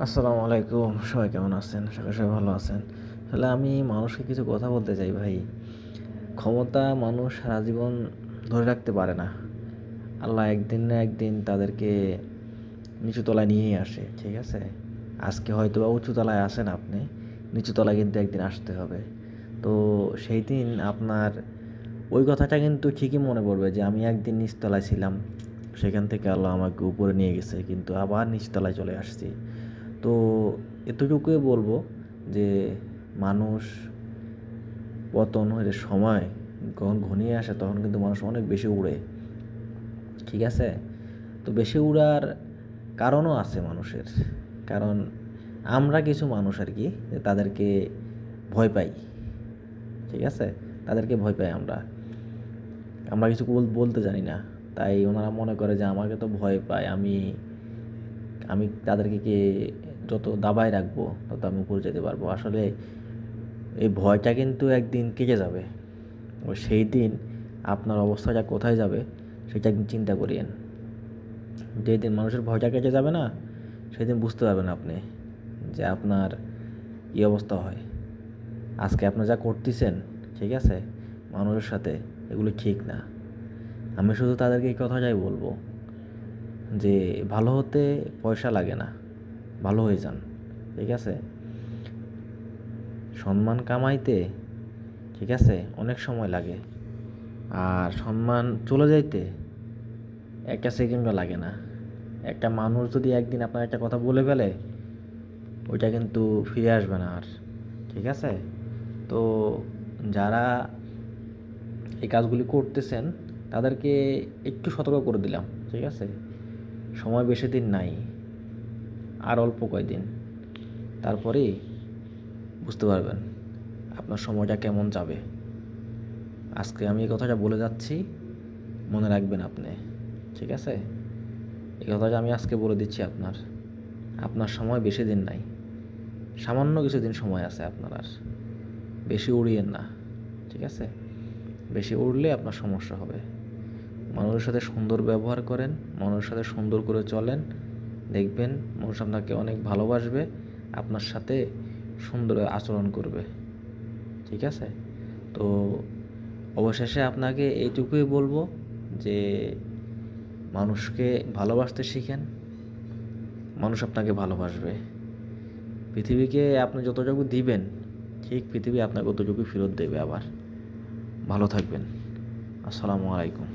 আসসালামু আলাইকুম। সবাই কেমন আছেন? আশা করি সবাই ভালো আছেন। আসলে আমি মানুষকে কিছু কথা বলতে চাই ভাই। ক্ষমতা মানুষ সারা জীবন ধরে রাখতে পারে না। আল্লাহ একদিন না একদিন তাদেরকে নিচু তলায় নিয়েই আসে। ঠিক আছে? আজকে হয়তোবা উঁচু তলায় আছেন আপনি। নিচু তলায় কিন্তু একদিন আসতে হবে। তো সেই দিন আপনার ওই কথাটা কিন্তু ঠিকই মনে পড়বে যে আমি একদিন নিচতলায় ছিলাম। সেখান থেকে আল্লাহ আমাকে উপরে নিয়ে গেছে। কিন্তু আবার নিচতলায় চলে আসছি। তো এতটুকুই বলবো যে মানুষ পতন হয়ে সময় যখন ঘনিয়ে আসে তখন কিন্তু মানুষ অনেক বেশি উড়ে। ঠিক আছে? তো বেশি উড়ার কারণও আছে মানুষের। কারণ আমরা কিছু মানুষ আর কি তাদেরকে ভয় পাই। ঠিক আছে? তাদেরকে ভয় পাই আমরা। আমরা কিছু বলতে জানি না। তাই ওনারা মনে করে যে আমাকে তো ভয় পায়। আমি আমি তাদেরকে যত দাবায় রাখবো তত আমি উপরে যেতে পারবো। আসলে এই ভয়টা কিন্তু একদিন কেটে যাবে। সেই দিন আপনার অবস্থাটা কোথায় যাবে সেটা একদিন চিন্তা করিয়েন। যেদিন মানুষের ভয়টা কেটে যাবে না সেদিন বুঝতে পারবেন আপনি যে আপনার কী অবস্থা হয়। আজকে আপনি যা করতেছেন, ঠিক আছে, মানুষের সাথে এগুলো ঠিক না। আমি শুধু তাদেরকে এই কথাটাই বলবো যে ভালো হতে পয়সা লাগে না, ভালো হয়ে যান। ঠিক আছে? সম্মান কামাইতে, ঠিক আছে, অনেক সময় লাগে। আর সম্মান চলে যাইতে একটা সেকেন্ডও লাগে না। একটা মানুষ যদি একদিন আপনার একটা কথা বলে ফেলে ওইটা কিন্তু ফিরে আসবে না আর। ঠিক আছে? তো যারা এই কাজগুলি করতেছেন তাদেরকে একটু সতর্ক করে দিলাম। ঠিক আছে? সময় বেশি দিন নাই, আর অল্প কয়দিন, তারপরেই বুঝতে পারবেন আপনার সময়টা কেমন যাবে। আজকে আমি এই কথাটা বলে যাচ্ছি, মনে রাখবেন আপনি। ঠিক আছে? এই কথাটা আমি আজকে বলে দিচ্ছি আপনার। আপনার সময় বেশি দিন নাই, সামান্য কিছুদিন সময় আছে আপনার। আর বেশি উড়িয়েন না। ঠিক আছে? বেশি উড়লে আপনার সমস্যা হবে। মানুষের সাথে সুন্দর ব্যবহার করেন, মানুষের সাথে সুন্দর করে চলেন, দেখবেন মানুষ আপনাকে অনেক ভালোবাসবে, আপনার সাথে সুন্দর আচরণ করবে। ঠিক আছে? তো অবশেষে আপনাকে এইটুকুই বলবো যে মানুষকে ভালোবাসতে শিখেন, মানুষ আপনাকে ভালোবাসবে। পৃথিবীকে আপনি যতটুকু দিবেন ঠিক পৃথিবী আপনাকে ততটুকুই ফেরত দেবে আবার। ভালো থাকবেন। আসসালামু আলাইকুম।